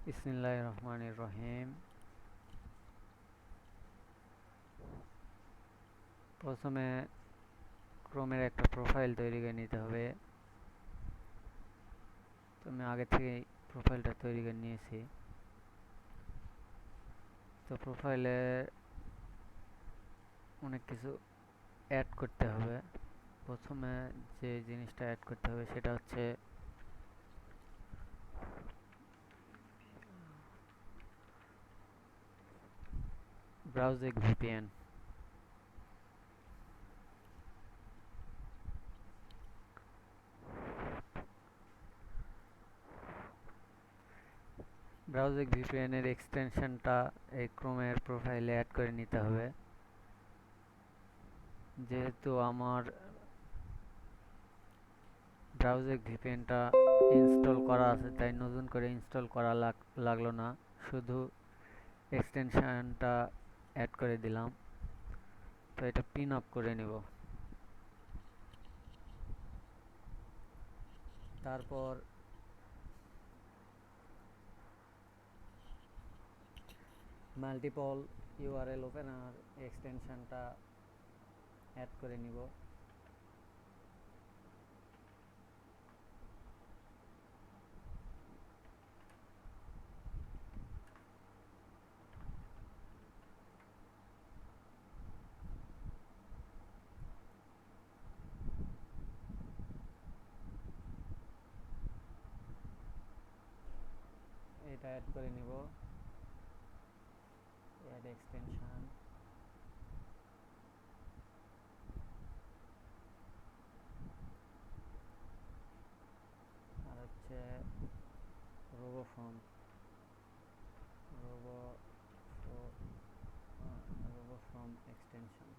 বিসমিল্লাহির রহমানির রহিম। প্রথমে ক্রোমের একটা প্রোফাইল তৈরি করে নিতে হবে। তো আমি আগে থেকেই প্রোফাইলটা তৈরি করে নিয়েছি। তো প্রোফাইলে অনেক কিছু অ্যাড করতে হবে। প্রথমে যে জিনিসটা অ্যাড করতে হবে সেটা হচ্ছে ব্রাউজিং ভিপিএন। ব্রাউজিং ভিপিএন এর এক্সটেনশনটা এই ক্রোমের প্রোফাইলে অ্যাড করে নিতে হবে। যেহেতু আমার ব্রাউজিং ভিপিএনটা ইনস্টল করা আছে, তাই নতুন করে ইনস্টল করা লাগলো না, শুধু এক্সটেনশনটা অ্যাড করে দিলাম। তো এটা পিন আপ করে নিব। তারপর মাল্টিপল ইউআরএল ওপেনার এক্সটেনশনটা অ্যাড করে নিব। এটা অ্যাড করে নিব, অ্যাড এক্সটেনশন। আর হচ্ছে রোবোফর্ম রোবো রোবোফর্ম এক্সটেনশন।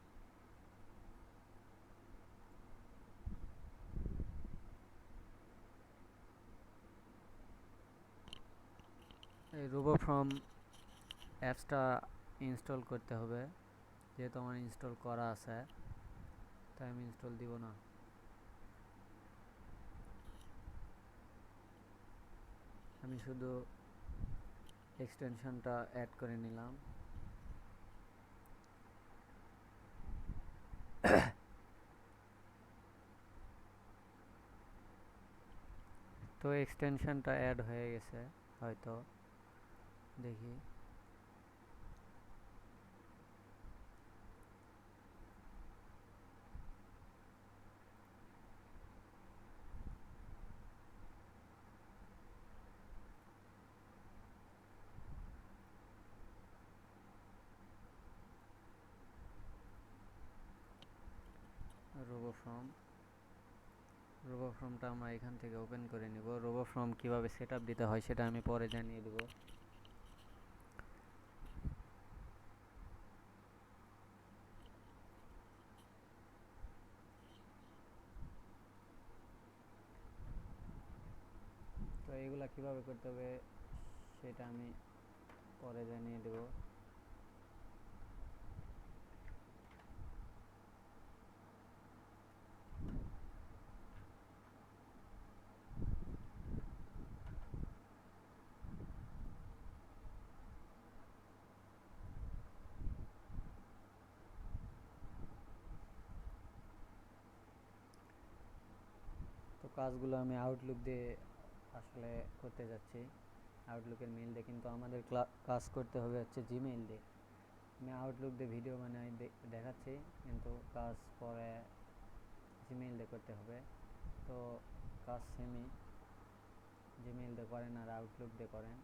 এই রোবোফর্ম অ্যাপসটা ইনস্টল করতে হবে। যেহেতু আমার ইনস্টল করা আছে, তাই আমি ইনস্টল দিব না। আমি শুধু এক্সটেনশনটা অ্যাড করে নিলাম। তো এক্সটেনশনটা অ্যাড হয়ে গেছে হয়তো, দেখি। রোবোফর্মটা আমরা এখান থেকে ওপেন করে নিব। রোবোফর্ম কিভাবে সেটআপ দিতে হয় সেটা আমি পরে জানিয়ে দেব। তো এগুলা কিভাবে করতে হবে সেটা আমি পরে জানিয়ে দেব। তো কাজগুলো আমি আউটলুক দিয়ে আসলে করতে যাচ্ছি। আউটলুকের মেইল দিয়ে, কিন্তু আমাদের কাজ করতে হবে হচ্ছে জিমেইল দিয়ে। আমি আউটলুক দিয়ে ভিডিও বানাই দেখাচ্ছি, কিন্তু কাজ পরে জিমেইল দিয়ে করতে হবে। তো কাজ সেমই, জিমেইল দিয়ে করেন আর আউটলুক দিয়ে করেন।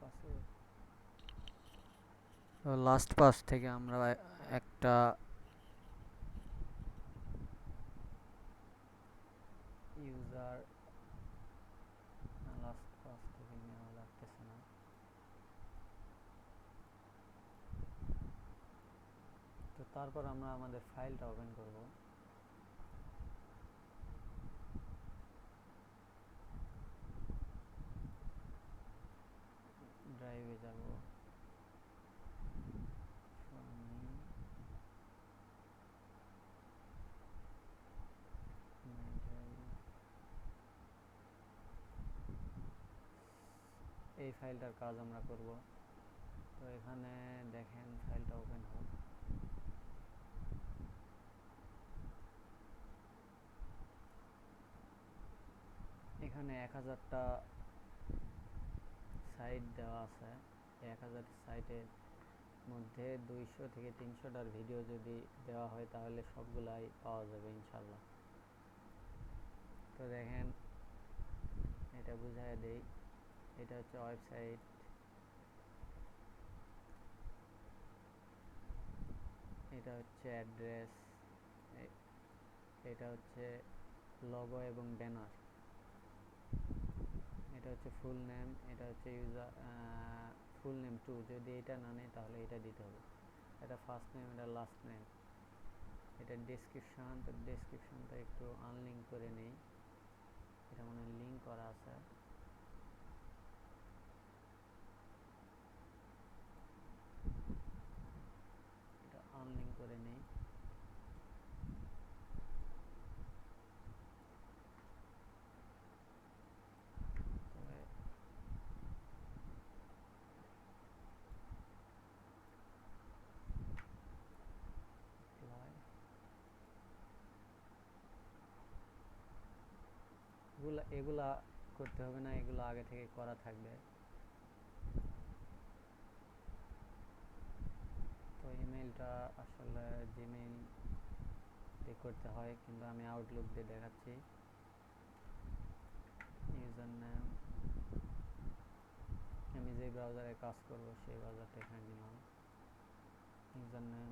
পাসে লাস্ট পাস থেকে আমরা একটা ইউজার লাস্ট পাস থেকে নেওয়া লাগতেছে না। তো তারপর আমরা আমাদের ফাইলটা ওপেন করব। ড্রাইভে যাব, এই ফাইলটার কাজ আমরা করব। তো এখানে দেখেন ফাইলটা ওপেন হোক। এখানে 1000টা সাইট দেওয়া আছে। 1000 সাইটের মধ্যে 200 থেকে 300টার ভিডিও যদি দেওয়া হয় তাহলে সবগুলাই পাওয়া যাবে ইনশাল্লাহ। তো দেখেন, এটা বুঝাই দেই। এটা হচ্ছে ওয়েবসাইট, এটা হচ্ছে অ্যাড্রেস, এটা হচ্ছে লোগো এবং ব্যানার, এটা হচ্ছে ফুল নেম, এটা হচ্ছে ইউজার ফুল নেম টু, যদি এটা না নেই তাহলে এটা দিতে হবে। এটা ফার্স্ট নেম, এটা লাস্ট নেম, এটা ডেসক্রিপশন। তো ডেসক্রিপশনটা একটু আনলিঙ্ক করে নেই, এটা মনে হয় লিঙ্ক করা আছে। এটা আনলিঙ্ক করে নেই। এগুলা করতে হবে না, এগুলো আগে থেকে করা থাকবে। তো ইমেলটা আসলে জিমেইল দিয়ে করতে হয়, কিন্তু আমি আউটলুক দিয়ে দেখাচ্ছি। ইউজার নেম, আমি যে ব্রাউজারে কাজ করব সেই ব্রাউজারটা এখানে দিলাম। ইউজার নেম,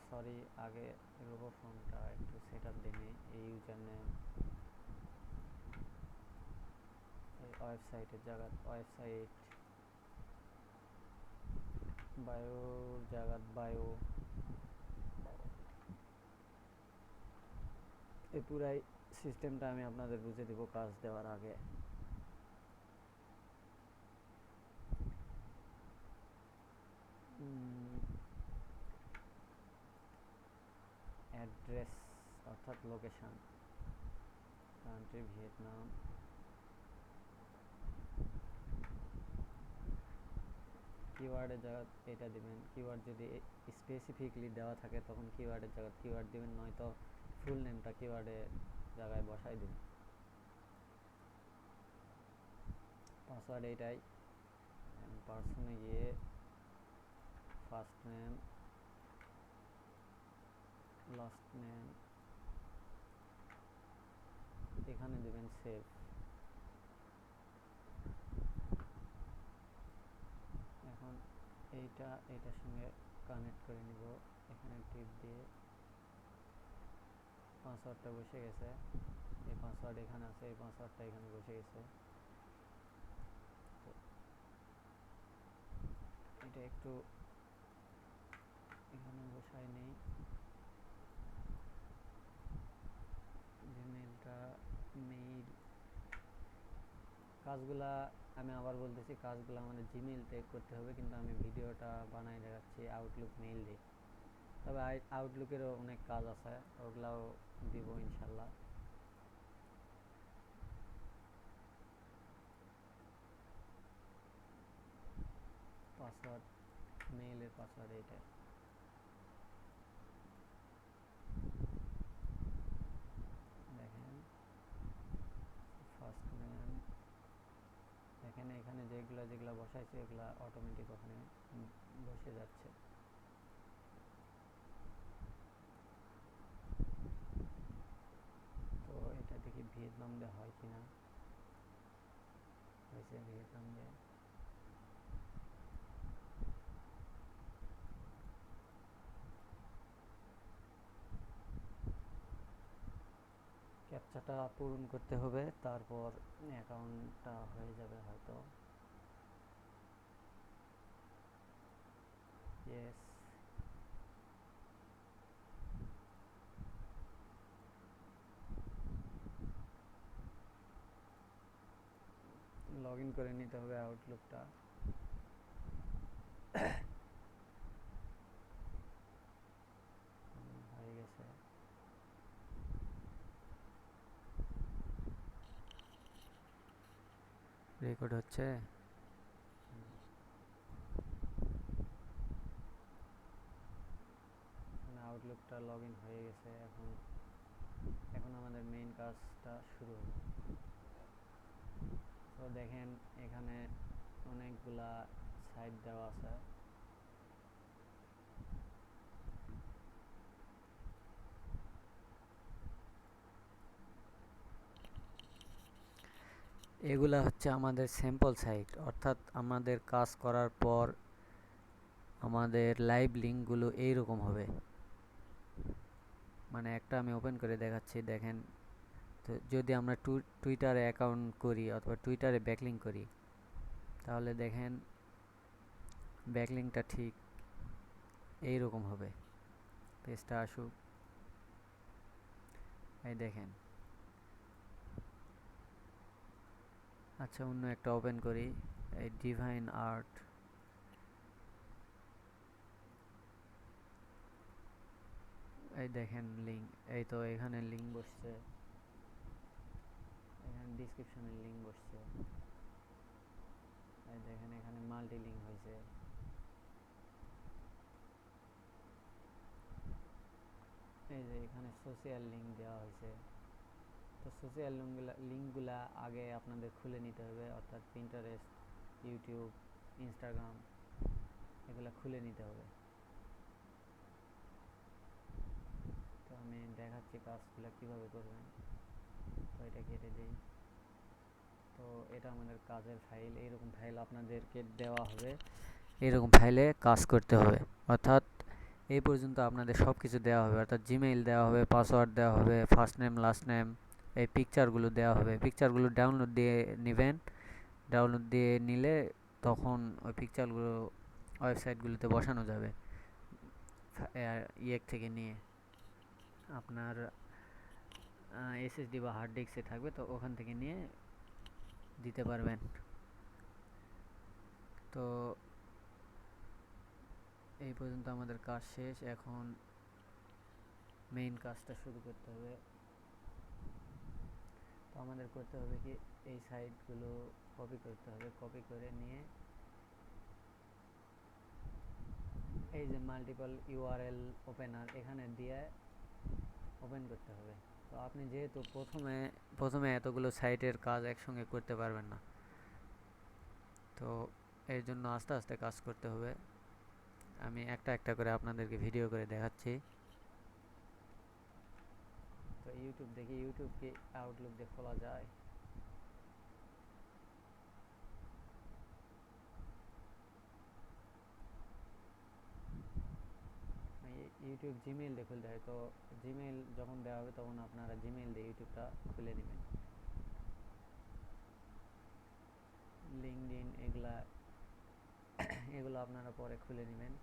সরি আগে রোবো ফর্মটা একটু সেট আপ দিই। এই ইউজার নেম, এই ওয়েবসাইটের জায়গা ওয়েবসাইট, বায়োর জায়গা বায়ো, এই পুরাই সিস্টেমটা আমি আপনাদের বুঝে দেব কাজ দেওয়ার আগে। অ্যাড্রেস অর্থাৎ লোকেশন, কান্ট্রি ভিয়েতনাম, কিওয়ার্ডের জায়গা এটা দিবেন। কিওয়ার্ড যদি স্পেসিফিকলি দেওয়া থাকে তখন কিওয়ার্ডের জায়গা কিওয়ার্ড দিবেন, নয়তো ফুল নেমটা কিওয়ার্ডের জায়গায় বসাই দিবেন। পাসওয়ার্ড এইটাই। পার্সনে গিয়ে ফার্স্ট নেম, লাস্ট নেম, এখানে দিবেন সেভ। এখন এইটার সঙ্গে কানেক্ট করে নিব। এখানে টিপ দিয়ে পাসওয়ার্ডটা বসে গেছে, এই পাসওয়ার্ড এখানে আছে, এই পাসওয়ার্ডটা এখানে বসে গেছে। এটা একটু এখানে বসাই নেই। জিমেইলটা মেইল, কাজগুলা আমি আবার বলতেছি, কাজগুলো আমাদের জিমেইল থেকে করতে হবে, কিন্তু আমি ভিডিওটা বানাই দেখাচ্ছি আউটলুক মেইল দিয়ে। তবে আউটলুকেরও অনেক কাজ আছে, ওগুলাও দিব ইনশাল্লাহ। পাসওয়ার্ড, মেইলের পাসওয়ার্ড এইটাই। দেখেন ফার্স্ট নেম, দেখেন এখানে যেগুলো বসাইছে এগুলো অটোমেটিক ওখানে বসে যাচ্ছে। তো এটা দেখি ভিয়েতনাম দিয়ে হয় কিনা। হয়েছে ভিয়েতনাম দিয়ে। ক্যাপচাটা পূরণ করতে হবে, তারপর অ্যাকাউন্টটা হয়ে যাবে হয়তো। ইয়েস, লগ ইন করে নিতে হবে আউটলুকটা। হয়ে গেছে। রেকর্ড হচ্ছে। আউটলুকটা লগ ইন হয়ে গেছে। এখন এখন আমাদের মেইন কাজটা শুরু হবে। তো দেখেন এখানে অনেকগুলা সাইট দেওয়া আছে। এগুলা হচ্ছে আমাদের স্যাম্পল সাইট, অর্থাৎ আমাদের কাজ করার পর আমাদের লাইভ লিঙ্কগুলো এইরকম হবে। মানে একটা আমি ওপেন করে দেখাচ্ছি, দেখেন। তো যদি আমরা টুইটারে অ্যাকাউন্ট করি অথবা টুইটারে ব্যাকলিঙ্ক করি, তাহলে দেখেন ব্যাকলিঙ্কটা ঠিক এইরকম হবে। পেজটা আসুক, এই দেখেন। আচ্ছা, অন্য একটা ওপেন করি, এই ডিভাইন আর্ট। এই দেখেন লিঙ্ক, এই তো এখানে লিঙ্ক বসছে, এখানে ডিসক্রিপশনে লিঙ্ক বসছে। এই দেখেন এখানে মাল্টি লিঙ্ক হয়েছে। এই যে এখানে সোশ্যাল লিঙ্ক দেওয়া হয়েছে। তো সোশ্যাল লিঙ্কগুলা আগে আপনাদের খুলে নিতে হবে, অর্থাৎ পিন্টারেস্ট, ইউটিউব, ইনস্টাগ্রাম এগুলো খুলে নিতে হবে। তো আমি দেখাচ্ছি কাজগুলো কীভাবে করবেন। তো এটা কেটে দিই। তো এটা আমাদের কাজের ফাইল। এইরকম ফাইল আপনাদেরকে দেওয়া হবে, এইরকম ফাইলে কাজ করতে হবে। অর্থাৎ এই পর্যন্ত আপনাদের সব কিছু দেওয়া হবে, অর্থাৎ জিমেইল দেওয়া হবে, পাসওয়ার্ড দেওয়া হবে, ফার্স্ট নেম লাস্ট নেম, এই পিকচারগুলো দেওয়া হবে। পিকচারগুলো ডাউনলোড দিয়ে নেবেন। ডাউনলোড দিয়ে নিলে তখন ওই পিকচারগুলো ওয়েবসাইটগুলোতে বসানো যাবে। ইয়ে থেকে নিয়ে আপনার এসএসডি বা হার্ড ডিস্কে থাকবে, তো ওখান থেকে নিয়ে দিতে পারবেন। তো এই পর্যন্ত আমাদের কাজ শেষ। এখন মেইন কাজটা শুরু করতে হবে। তো আমাদের করতে হবে কি, এই সাইটগুলো কপি করতে হবে। কপি করে নিয়ে এই যে মাল্টিপল ইউআরএল ওপেনার, এখানে দিয়ে ওপেন করতে হবে। তো আপনি যেহেতু প্রথমে এতগুলো সাইটের কাজ একসঙ্গে করতে পারবেন না, তো এর জন্য আস্তে আস্তে কাজ করতে হবে। আমি একটা একটা করে আপনাদেরকে ভিডিও করে দেখাচ্ছি। তো ইউটিউব দেখি, ইউটিউব কি আউটলুক দিয়ে খোলা যায়? ইউটিউব জিমেইল দিয়ে খুলতে হয়। তো জিমেইল যখন দেওয়া হবে তখন আপনারা জিমেইল দিয়ে ইউটিউবটা খুলে নেবেন। লিঙ্কডইন এগুলো আপনারা পরে খুলে নেবেন।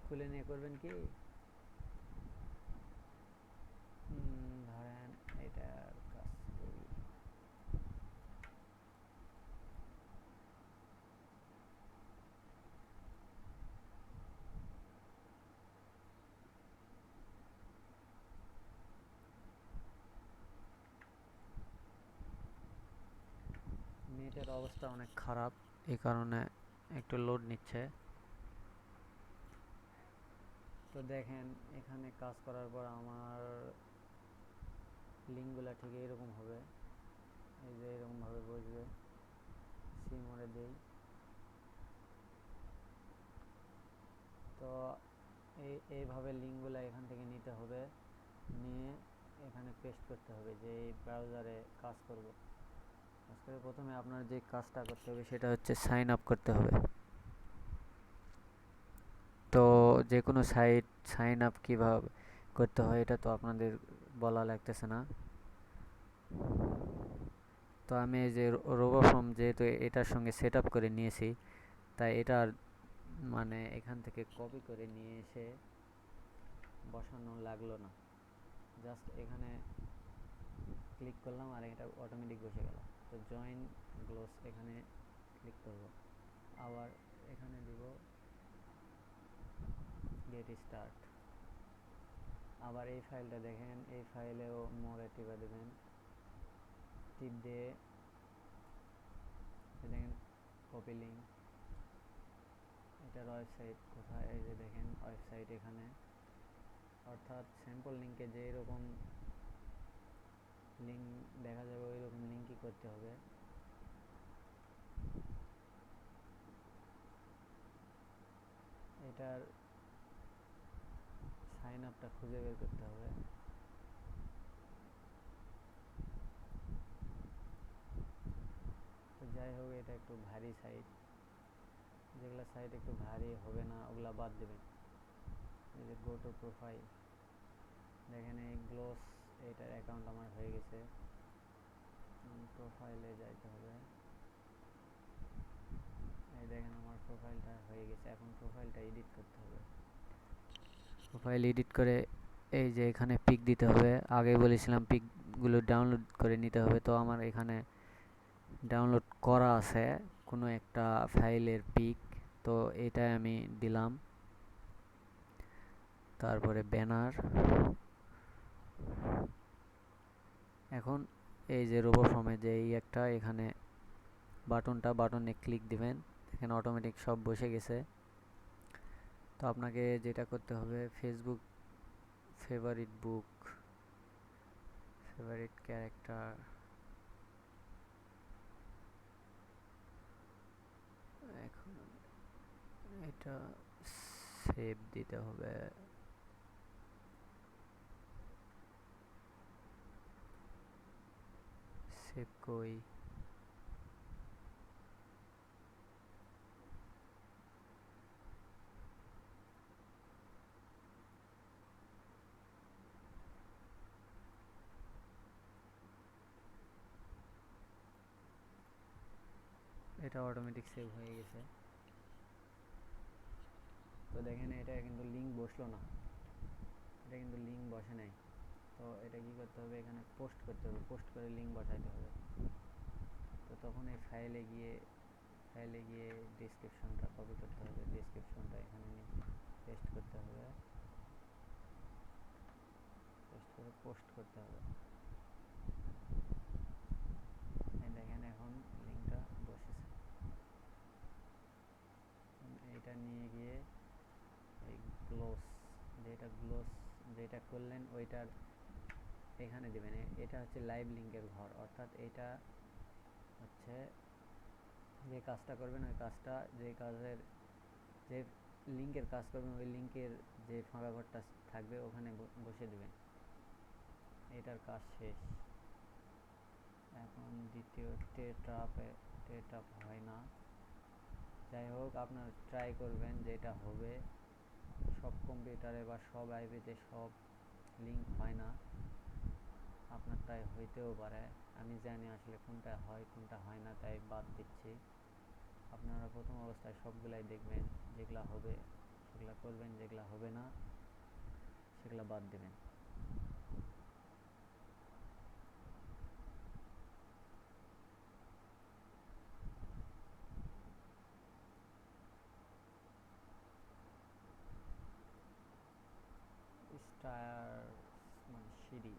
খুলে নিয়ে করবেন কি, ধরেন এটার কাজ করি। নেটের অবস্থা অনেক খারাপ, এই কারণে একটু লোড নিচ্ছে। তো দেখেন এখানে কাজ করার পর আমার লিঙ্কগুলো ঠিক এরকম হবে। এই যে এরকমভাবে বসবে। সি মোডে দেই। তো এইভাবে লিঙ্কগুলো এখান থেকে নিতে হবে, নিয়ে এখানে পেস্ট করতে হবে যে এই ব্রাউজারে কাজ করব। আজকে প্রথমে আপনার যে কাজটা করতে হবে সেটা হচ্ছে সাইন আপ করতে হবে। তো যে কোনো সাইট সাইন আপ কীভাবে করতে হয় এটা তো আপনাদের বলা লাগতেছে না। তো আমি এই যে রোবোফর্ম যেহেতু এটার সঙ্গে সেট আপ করে নিয়েছি, তাই এটার মানে এখান থেকে কপি করে নিয়ে এসে বসানো লাগলো না। জাস্ট এখানে ক্লিক করলাম আর এটা অটোমেটিক বসে গেল। তো জয়েন গ্লোস এখানে ক্লিক করব, আবার এখানে দিব গেট স্টার্ট। আবার এই ফাইলটা দেখেন, এই ফাইলেও মোরে টিপা দেবেন, টিপ দিয়ে দেখেন কপি লিঙ্ক। এটার ওয়েবসাইট কোথায়, এই যে দেখেন ওয়েবসাইট এখানে, অর্থাৎ স্যাম্পল লিঙ্কে যে এরকম লিঙ্ক দেখা যাবে ওই রকম লিঙ্কই করতে হবে। এটার সাইন আপটা খুঁজে বের করতে হবে। তো যাই হোক, এটা একটু ভারী সাইট, যেগুলো সাইট একটু ভারী হবে না ওগুলা বাদ দেবেন। এই যে গো টু প্রোফাইল, দেখেন এই গ্লোস এটার অ্যাকাউন্ট আমার হয়ে গেছে। প্রোফাইলে যাইতে হবে, এই দেখেন আমার প্রোফাইলটা হয়ে গেছে। এখন প্রোফাইলটা এডিট করতে হবে। প্রোফাইল এডিট করে এই যে এখানে পিক দিতে হবে। আগে বলেছিলাম পিকগুলো ডাউনলোড করে নিতে হবে, তো আমার এখানে ডাউনলোড করা আছে কোনো একটা ফাইলের পিক, তো এটাই আমি দিলাম। তারপরে ব্যানার। এখন এই যে রোবোফর্মে যে এই একটা এখানে বাটনে ক্লিক দিবেন, এখানে অটোমেটিক সব বসে গেছে। তো আপনাকে যেটা করতে হবে, ফেসবুক ফেভারিট বুক, ফেভারিট ক্যারেক্টার, এখন এটা সেভ দিতে হবে। সেভ কই, এটা অটোমেটিক সেভ হয়ে গেছে। তো দেখেন এটা কিন্তু লিঙ্ক বসলো না, এটা কিন্তু লিঙ্ক বসে নাই। তো এটা কি করতে হবে, এখানে পোস্ট করতে হবে, পোস্ট করে লিঙ্ক বসাইতে হবে। তো তখন এই ফাইলে গিয়ে ডেসক্রিপশনটা কপি করতে হবে, ডেসক্রিপশনটা এখানে নিয়ে পেস্ট করতে হবে, পেস্ট করে পোস্ট করতে হবে। দেখেন এখন লিঙ্কটা বসেছে। এইটা নিয়ে গিয়ে এই গ্লোস যেটা করলেন ওইটার এখানে দেবেন। এটা হচ্ছে লাইভ লিঙ্কের ঘর, অর্থাৎ এটা হচ্ছে যে কাজটা করবেন ওই কাজটা, যে লিঙ্কের কাজ করবেন ওই লিঙ্কের যে ফাঁকা ঘরটা থাকবে ওখানে বসে দেবেন। এটার কাজ শেষ। এখন দ্বিতীয় টেট আপ হয় না। যাই হোক, আপনার ট্রাই করবেন যে এটা হবে। সব কম্পিউটারে বা সব আইপিতে সব লিঙ্ক হয় না, আপনারটাই হইতেও পারে। আমি জানি আসলে কোনটা হয় কোনটা হয় না, তাই বাদ দিচ্ছি। আপনারা প্রথম অবস্থায় সবগুলাই দেখবেন, যেগুলা হবে সেগুলা করবেন, যেগুলা হবে না সেগুলা বাদ দেবেন। স্টার মানে সিঁড়ি,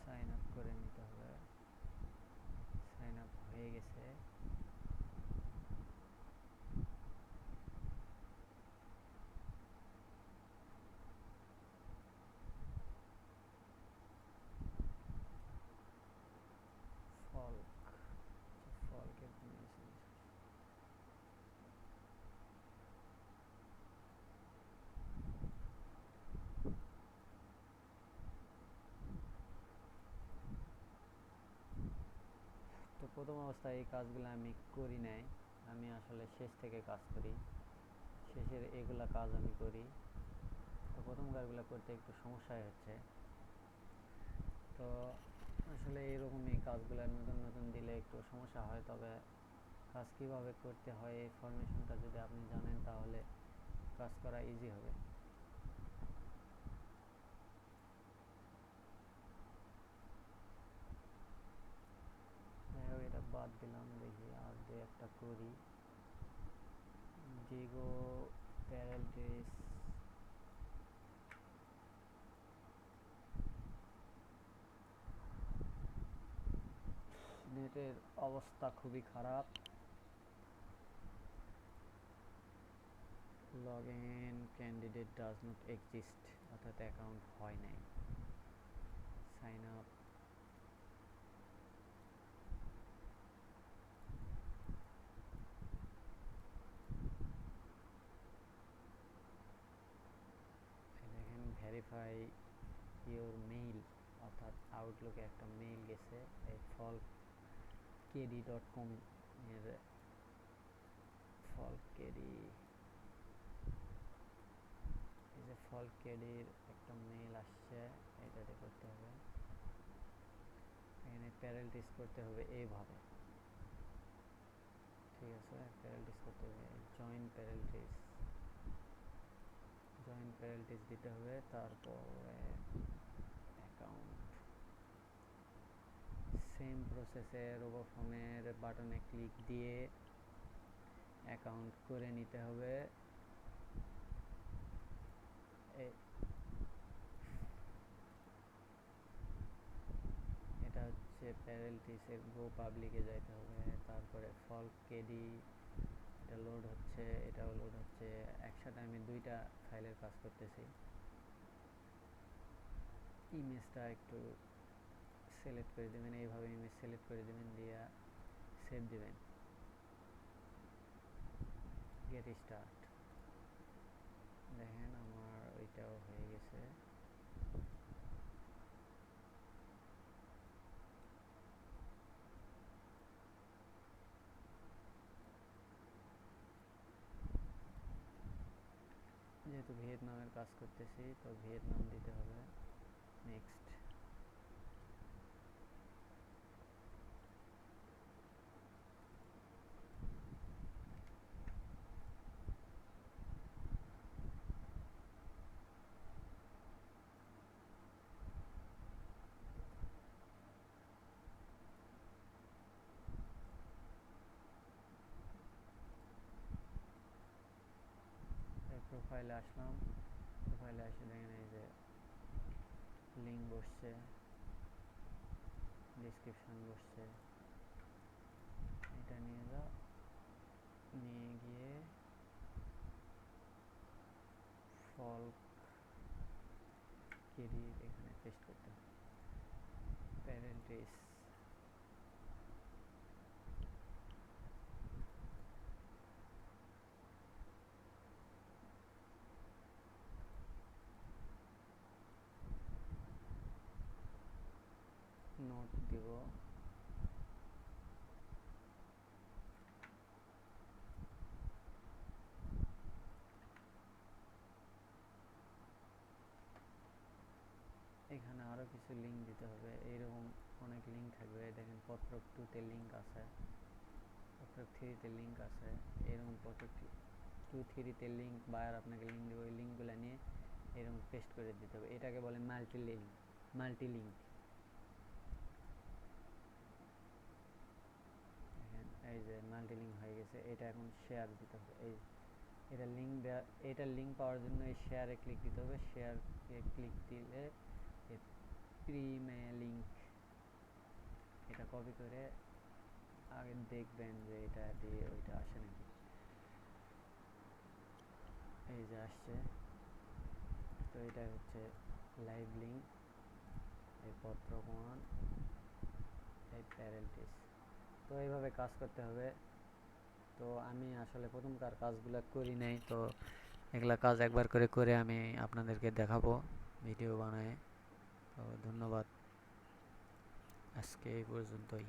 সাইন আপ করে নিতে হবে। সাইন আপ হয়ে গেছে। প্রথম অবস্থায় এই কাজগুলো আমি করি নাই, আমি আসলে শেষ থেকে কাজ করি, শেষের এগুলা কাজ আমি করি। তো প্রথম কাজগুলো করতে একটু সমস্যাই হচ্ছে। তো আসলে এরকমই কাজগুলো নতুন নতুন দিলে একটু সমস্যা হয়, তবে কাজ কীভাবে করতে হয় এই ফরমেশনটা যদি আপনি জানেন তাহলে কাজ করা ইজি হবে। এটা বাদ দিলাম, দেখি আর দু একটা করি। ডিগো প্যারেলটিস, নেটের অবস্থা খুবই খারাপ। Log in candidate does not exist, অর্থাৎ অ্যাকাউন্ট হয় নাই। সাইন আপ, দেখেন ভেরিফাই ইউর মেইল, অর্থাৎ আউটলুকে একটা মেইল গেছে এই folked.com এর folked একটা মেইল আসছে, এটাতে করতে হবে। এখানে প্যারেলটিস করতে হবে এইভাবে, ঠিক আছে? প্যারেলটিস করতে হবে, জয়েন প্যারেলটিস দিতে হবে। তারপরে অ্যাকাউন্ট, সেম প্রসেসে রোবো ফর্মের বাটনে ক্লিক দিয়ে অ্যাকাউন্ট করে নিতে হবে। এটা হচ্ছে প্যারেলটিসের গো পাবলিকে যাইতে হবে, তারপরে ফলকেডি এটা লোড হচ্ছে, এটাও লোড হচ্ছে। একসাথে আমি দুইটা ফাইলের কাজ করতেছি। ইমেজটা একটু সিলেক্ট করে দেবেন, এইভাবে ইমেজ সিলেক্ট করে দেবেন, দিয়ে সেভ দেবেন। গেট স্টার্ট, দেখেন আমার ওইটাও হয়ে গেছে। যেহেতু ভিয়েতনামের কাজ করতেছি তো ভিয়েতনাম দিতে হবে। নেক্সট, প্রোফাইলে আসলাম। প্রোফাইলে এসে দেখেন এই যে লিঙ্ক বসছে, ডিসক্রিপশন বসছে, এটা নিয়ে যাও, নিয়ে গিয়ে ফলকেডি এখানে পেস্ট করতে হবে। প্যারেন্টিস, নোট দিব, এখানে আরও কিছু লিঙ্ক দিতে হবে। এইরকম অনেক লিঙ্ক থাকবে, দেখেন পত্রক 2-তে লিঙ্ক আছে, পত্রক 3-তে লিঙ্ক আছে। এরকম পত্রক 2-3-তে লিঙ্ক বায়ার আপনাকে লিঙ্ক দেবে, ওই লিঙ্কগুলো নিয়ে এরকম পেস্ট করে দিতে হবে। এটাকে বলে মাল্টি লিঙ্ক। দেখেন এই যে মাল্টি লিঙ্ক হয়ে গেছে, এটা এখন শেয়ার দিতে হবে। এই এটা লিঙ্ক দেওয়া, এটা লিঙ্ক পাওয়ার জন্য এই শেয়ারে ক্লিক দিতে হবে। শেয়ারে ক্লিক দিলে প্রিমে লিঙ্ক, এটা কপি করে আগে দেখবেন যে এটা দিয়ে ওইটা আসে নাকি। এই যে আসছে, তো এটা হচ্ছে লাইভ লিঙ্ক, এই পত্র প্রমাণ, এই প্যারেলটিস। তো এইভাবে কাজ করতে হবে। তো আমি আসলে প্রথমকার কাজগুলো করি নাই, তো এগুলা কাজ একবার করে করে আমি আপনাদেরকে দেখাবো ভিডিও বানায়। তো ধন্যবাদ, আজকে এই পর্যন্তই।